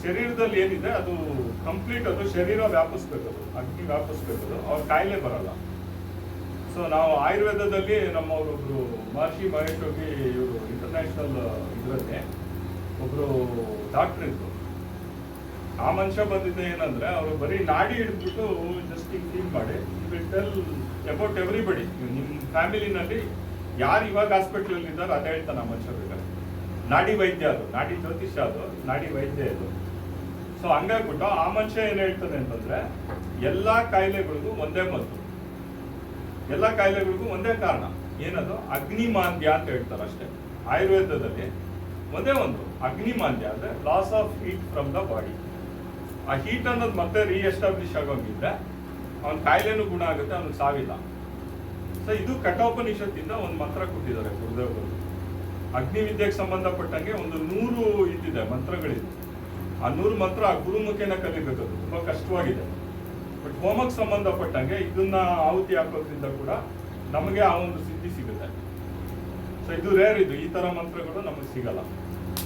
ಶರೀರದಲ್ಲಿ ಏನಿದೆ ಅದು ಕಂಪ್ಲೀಟ್, ಅದು ಶರೀರ ವ್ಯಾಪಿಸ್ಬೇಕು, ಅದು ಅಗ್ನಿ ವ್ಯಾಪಿಸ್ಬೇಕು, ಅವ್ರ ಕಾಯಿಲೆ ಬರಲ್ಲ. ಸೊ ನಾವು ಆಯುರ್ವೇದದಲ್ಲಿ ನಮ್ಮವರೊಬ್ರು ಮಹರ್ಷಿ ಮಹೇಶ್ ಯೋಗಿ, ಇವರು ಇಂಟರ್ನ್ಯಾಷನಲ್ ಇದರಲ್ಲಿ ಒಬ್ರು ಡಾಕ್ಟರ್ ಇದ್ರು. ಆ ಮನುಷ್ಯ ಬಂದಿದ್ದೆ ಏನಂದ್ರೆ, ಅವರು ಬರೀ ನಾಡಿ ಹಿಡಿದ್ಬಿಟ್ಟು ಜಸ್ಟ್ ಹಿಂಗ್ ಫೀಲ್ ಮಾಡಿ ವಿಲ್ ಟೆಲ್ ಅಬೌಟ್ ಎವ್ರಿಬಡಿ. ನಿಮ್ಮ ಫ್ಯಾಮಿಲಿನಲ್ಲಿ ಯಾರು ಇವಾಗ ಹಾಸ್ಪಿಟಲ್ ಇದ್ದಾರೆ ಅದೇ ಹೇಳ್ತಾನೆ ಆ ಮನುಷ್ಯ ಬೇಕಾದ್ರೆ. ನಾಡಿ ವೈದ್ಯ ಅದು, ನಾಡಿ ಜ್ಯೋತಿಷ್ಯ ಅದು, ನಾಡಿ ವೈದ್ಯ ಇದು. ಸೊ ಹಂಗಾಗ್ಬಿಟ್ಟು ಆ ಮನುಷ್ಯ ಏನ್ ಹೇಳ್ತಾನೆ ಅಂತಂದ್ರೆ, ಎಲ್ಲಾ ಕಾಯಿಲೆಗಳಿಗೂ ಒಂದೇ ಮದ್ದು, ಎಲ್ಲಾ ಕಾಯಿಲೆಗಳಿಗೂ ಒಂದೇ ಕಾರಣ. ಏನದು? ಅಗ್ನಿಮಾಂದ್ಯ ಅಂತ ಹೇಳ್ತಾರೆ ಅಷ್ಟೇ. ಆಯುರ್ವೇದದಲ್ಲಿ ಒಂದೇ ಒಂದು ಅಗ್ನಿಮಾಂದ್ಯ ಅಂದ್ರೆ loss of heat from the body. ಆ ಹೀಟ್ ಅನ್ನೋದು ಮತ್ತೆ ರೀಎಸ್ಟಾಬ್ಲಿಷ್ ಆಗೋಗಿದ್ರೆ ಅವನ ಕಾಯಿಲೆನೂ ಗುಣ ಆಗುತ್ತೆ, ಅವನಿಗೆ ಸಾವಿಲ್ಲ. ಸೊ ಇದು ಕಠೋಪನಿಷತ್ತಿಂದ ಒಂದು ಮಂತ್ರ ಕೊಟ್ಟಿದ್ದಾರೆ ಗುರುದೇವರು. ಅಗ್ನಿವಿದ್ಯೆಗೆ ಸಂಬಂಧಪಟ್ಟಂಗೆ ಒಂದು 100 ಇದ್ದಿದೆ ಮಂತ್ರಗಳಿದೆ. ಆ 100 ಮಂತ್ರ ಆ ಗುರುಮುಖೇನ ಕಲಿಬೇಕು, ತುಂಬಾ ಕಷ್ಟವಾಗಿದೆ. ಬಟ್ ಹೋಮಕ್ಕೆ ಸಂಬಂಧಪಟ್ಟಂಗೆ ಇದನ್ನ ಆಹುತಿ ಹಾಕೋದ್ರಿಂದ ಕೂಡ ನಮಗೆ ಆ ಒಂದು ಸಿದ್ಧಿ ಸಿಗುತ್ತೆ. ಸೊ ಇದು ರೇರ್, ಇದು ಈ ತರ ಮಂತ್ರಗಳು ನಮಗೆ ಸಿಗಲ್ಲ.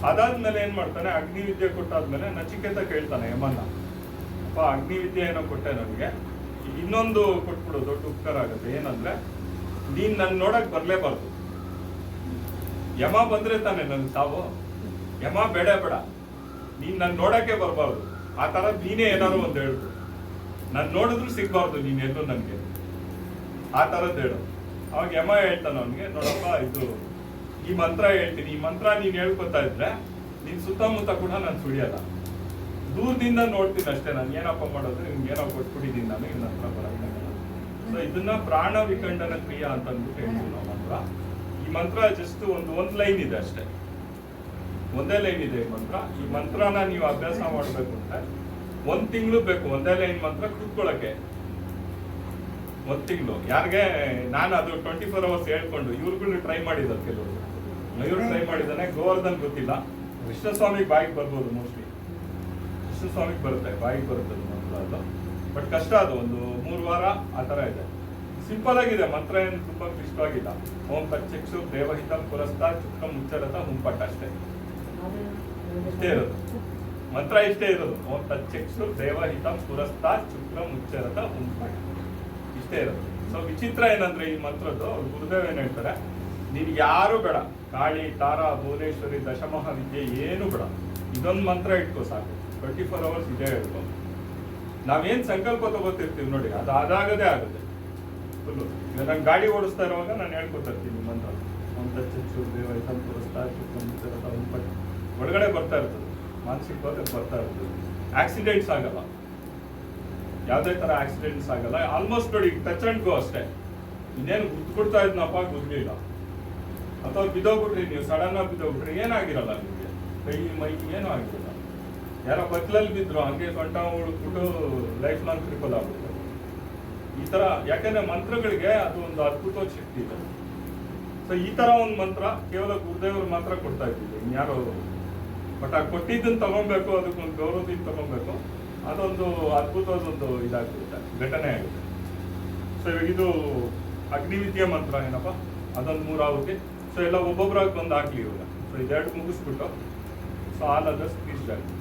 ಅದಾದ್ಮೇಲೆ ಏನ್ ಮಾಡ್ತಾನೆ, ಅಗ್ನಿವಿದ್ಯೆ ಕೊಟ್ಟಾದ್ಮೇಲೆ ನಚಿಕೇತ ಕೇಳ್ತಾನೆ ಯಮನ್ನ, ಅಪ್ಪ ಅಗ್ನಿವಿದ್ಯೆ ಏನೋ ಕೊಟ್ಟೆ ನನಗೆ, ಇನ್ನೊಂದು ಕೊಟ್ಬಿಡು, ದೊಡ್ಡ ಉಪಕಾರ ಆಗುತ್ತೆ. ಏನಂದ್ರೆ, ನೀನ್ ನನ್ ನೋಡಕ್ ಬರ್ಲೇಬಾರ್ದು. ಯಮ ಬಂದ್ರೆ ತಾನೆ ನನ್ಗೆ ಸಾವು. ಯಮ ಬೇಡ, ನೀನ್ ನನ್ ನೋಡಕ್ಕೆ ಬರ್ಬಾರ್ದು. ಆ ತರ ನೀನೇ ಏನಾದ್ರು ಒಂದು ಹೇಳು, ನನ್ ನೋಡಿದ್ರು ಸಿಗ್ಬಾರ್ದು ನೀನ್ ಎಲ್ಲೂ ನನ್ಗೆ, ಆ ತರದ್ ಹೇಳು. ಅವಾಗ ಯಮ ಹೇಳ್ತಾನ ಅವನ್ಗೆ, ನೋಡಪ್ಪ ಇದು ಈ ಮಂತ್ರ ಹೇಳ್ತೀನಿ, ಈ ಮಂತ್ರ ನೀನ್ ಹೇಳ್ಕೊತಾ ಇದ್ರೆ ನಿನ್ ಸುತ್ತಮುತ್ತ ಕೂಡ ನಾನು ಸುಳಿಯಲ್ಲ, ದೂರದಿಂದ ನೋಡ್ತೀನಿ ಅಷ್ಟೇ. ನಾನು ಏನಪ್ಪ ಮಾಡೋದು, ನಿಮ್ಗೆ ಏನೋ ಕೊಟ್ಬಿಟ್ಟಿದ್ದೀನಿ ನಾನು, ಇನ್ನ ಹತ್ರ ಬರಕ್ಕಾಗಲ್ಲ. ಸೊ ಇದನ್ನ ಪ್ರಾಣ ವಿಖಂಡನ ಕ್ರಿಯಾ ಅಂತ ಅಂದ್ಬಿಟ್ಟು ಹೇಳ್ತೀವಿ ನಾವು ಮಂತ್ರ. ಈ ಮಂತ್ರ ಜಸ್ಟ್ ಒಂದು ಲೈನ್ ಇದೆ ಅಷ್ಟೇ, ಒಂದೇ ಲೈನ್ ಇದೆ ಈ ಮಂತ್ರ. ಈ ಮಂತ್ರನ ನೀವು ಅಭ್ಯಾಸ ಮಾಡ್ಬೇಕು ಅಂದ್ರೆ 1 ತಿಂಗಳು ಬೇಕು, ಒಂದೇ ಲೈನ್ ಮಂತ್ರ ಕೂತ್ಕೊಳ್ಳಕ್ಕೆ 1 ತಿಂಗಳು. ಯಾರಿಗೆ ನಾನು ಅದು 24 hours ಹೇಳ್ಕೊಂಡು ಇವ್ರುಗಳು ಟ್ರೈ ಮಾಡಿದ್ದಾರೆ, ಕೆಲವರು ಇವ್ರು ಟ್ರೈ ಮಾಡಿದ್ದಾನೆ. ಗೋವರ್ಧನ್ ಗೊತ್ತಿಲ್ಲ, ಕೃಷ್ಣಸ್ವಾಮಿಗೆ ಬಾಯಿಗೆ ಬರ್ಬೋದು, ಮೋಸ್ಟ್ಲಿ ಕೃಷ್ಣಸ್ವಾಮಿಗೆ ಬರುತ್ತೆ, ಬಾಯಿಗೆ ಬರುತ್ತೆ ಮಂತ್ರ ಅದು. ಬಟ್ ಕಷ್ಟ ಅದು, ಒಂದು 3 ವಾರ ಆ ತರ ಇದೆ. ಸಿಂಪಲ್ ಆಗಿದೆ ಮಂತ್ರ, ಏನು ತುಂಬಾ ಕ್ಲಿಷ್ಟವಾಗಿಲ್ಲ. ಓಂ ತಚ್ಚಕ್ಷು ದೇವಹಿತಂ ಪುರಸ್ತಾತ್ ಚುಕ್ಕಂ ಉಚ್ಚರತ ಹುಂಪಟ್ ಅಷ್ಟೇ, ಇಷ್ಟೇ ಇರೋದು ಮಂತ್ರ, ಇಷ್ಟೇ ಇರೋದು. ಓಂ ತಚ್ಚಕ್ಷು ದೇವಹಿತಂ ಪುರಸ್ತಾತ್ ಚುಕ್ಕಂ ಉಚ್ಚರತ ಹುಂಪಟ್, ಇಷ್ಟೇ ಇರೋದು. ಸೊ ವಿಚಿತ್ರ ಏನಂದ್ರೆ ಈ ಮಂತ್ರದ್ದು, ಗುರುದೇವ್ ಏನ್ ಹೇಳ್ತಾರೆ, ನೀನ್ ಯಾರು ಬೇಡ, ಕಾಳಿ ತಾರಾ ಭುವನೇಶ್ವರಿ ದಶಮಹ ವಿದ್ಯೆ ಏನು ಬೇಡ, ಇದೊಂದು ಮಂತ್ರ ಇಟ್ಕೋ ಸಾಕು. 24 hours ಇದೇ ಹೇಳ್ಕೊ. ನಾವೇನ್ ಸಂಕಲ್ಪ ತಗೋತಿರ್ತೀವಿ ನೋಡಿ, ಅದು ಅದಾಗದೇ ಆಗುತ್ತೆ ಫುಲ್ಲು. ಈಗ ನಾನು ಗಾಡಿ ಓಡಿಸ್ತಾ ಇರುವಾಗ ನಾನು ಹೇಳ್ಕೊತಾ ಇರ್ತೀನಿ ಮಂತ್ರ, ಚಚ್ಚು ದೇವೈತಂ ಪುರಸ್ತಾತ್ ಚುಕ್ಕಂ ಉಚ್ಚರತ ಹುಂಪಟ್. ಒಳಗಡೆ ಬರ್ತಾ ಇರ್ತದೆ, ಮಾನಸಿಕವಾಗಿ ಬರ್ತಾ ಇರ್ತದೆ. ಆಕ್ಸಿಡೆಂಟ್ಸ್ ಆಗಲ್ಲ, ಯಾವುದೇ ತರ ಆಕ್ಸಿಡೆಂಟ್ಸ್ ಆಗಲ್ಲ. ಆಲ್ಮೋಸ್ಟ್ ನೋಡಿ, ಟಚ್ ಅಂಡ್ ಗೋ ಅಷ್ಟೇ. ಇನ್ನೇನು ಗುದ್ಕೊಡ್ತಾ ಇದ್ನಪ್ಪ, ಗುದ್ಲಿಲ್ಲ, ಅಥವಾ ಬಿದ್ದೋಗ್ಬಿಟ್ರಿ ನೀವು, ಸಡನ್ ಆಗಿ ಬಿದ್ದೋಗ್ಬಿಟ್ರಿ, ಏನಾಗಿರಲ್ಲ ನಿಮಗೆ, ಕೈ ಮೈ ಏನೂ ಆಗಿರಲ್ಲ. ಯಾರೋ ಬಟ್ಲಲ್ಲಿ ಬಿದ್ರು, ಹಂಗೆ ಸೊಂಟ ಉಳ್ಬಿಟ್ಟು ಲೈಫ್ ಲಾಂಗ್ ಟ್ರಿಪಲ್ ಆಗ್ಬಿಡ್ತಾರೆ ಈ ತರ. ಯಾಕಂದ್ರೆ ಮಂತ್ರಗಳಿಗೆ ಅದು ಒಂದು ಅದ್ಭುತವಾದ ಶಕ್ತಿ ಇದೆ. ಸೊ ಈ ತರ ಒಂದು ಮಂತ್ರ ಕೇವಲ ಗುರುದೇವರು ಮಾತ್ರ ಕೊಡ್ತಾ ಇದ್ದೀವಿ, ಇನ್ಯಾರೋ. ಬಟ್ ಆ ಕೊಟ್ಟಿದ್ದನ್ನು ತಗೊಬೇಕು, ಅದಕ್ಕೊಂದು ಗೌರವದಿಂದ ತಗೊಬೇಕು. ಅದೊಂದು ಅದ್ಭುತವಾದ ಒಂದು ಇದಾಗ್ಬಿಡುತ್ತೆ, ಘಟನೆ ಆಗುತ್ತೆ. ಸೊ ಇವಾಗ ಇದು ಅಗ್ನಿವಿದ್ಯೆ ಮಂತ್ರ ಏನಪ್ಪ, ಅದೊಂದು 3 ಆಗುತ್ತೆ. ಸೊ ಎಲ್ಲ ಒಬ್ಬೊಬ್ಬರಾಗಿ ಬಂದು ಹಾಕ್ಲಿ ಇವಾಗ. ಸೊ ಇದೆರಡು ಮುಗಿಸ್ಬಿಟ್ಟು, so all others please join.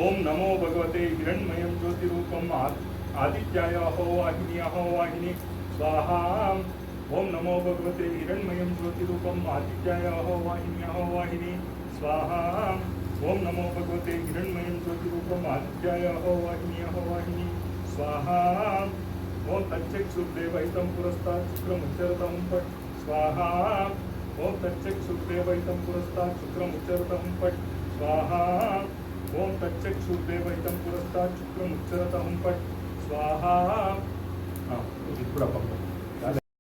ಓಂ ನಮೋ ಭಗವತೆ ಹಿರಣ್ಮಯಂ ಜ್ಯೋತಿರೂಪಂ ಆದಿತ್ಯಾಯ ಅಹೋ ವಾಹಿನಿ ಅಹೋ ವಾಹಿನಿ ಸ್ವಾಹಾ. ಓಂ ನಮೋ ಭಗವತೆ ಹಿರಣ್ಮಯಂ ಜ್ಯೋತಿರೂಪಂ ಆದಿತ್ಯಾಯ ಅಹೋ ವಾಹಿನಿ ಸ್ವಾಹಾ. ಓಂ ನಮೋ ಭಗವತೆ ಹಿರಣ್ಮಯಂ ಜ್ಯೋತಿರೂಪಂ ಆದಿತ್ಯಾಯ ಅಹೋ ವಾಹಿನಿ ಸ್ವಾಹಾ. ಓಂ ತಚ್ಚಕ್ಷು ದೇವಹಿತಂ ಪುರಸ್ತಾತ್ ಶುಕ್ರಂ ಉಚ್ಚರತ ಹುಂಪಟ್ ಸ್ವಾಹಾ. ಓಂ ತಚ್ಚಕ್ಷು ದೇವಹಿತಂ ಪುರಸ್ತಾತ್ ಶುಕ್ರಂ ಉಚ್ಚರತ ಹುಂಪಟ್ ಸ್ವಾಹಾ. ಓಂ ತಚ್ಚಕ್ಷು ದೇವಹಿತಂ ಪುರಸ್ತಾತ್ ಶುಕ್ರಂ ಉಚ್ಚರತ ಹುಂಪಟ್ ಸ್ವಾಹಾ. ಇದು ಕೂಡ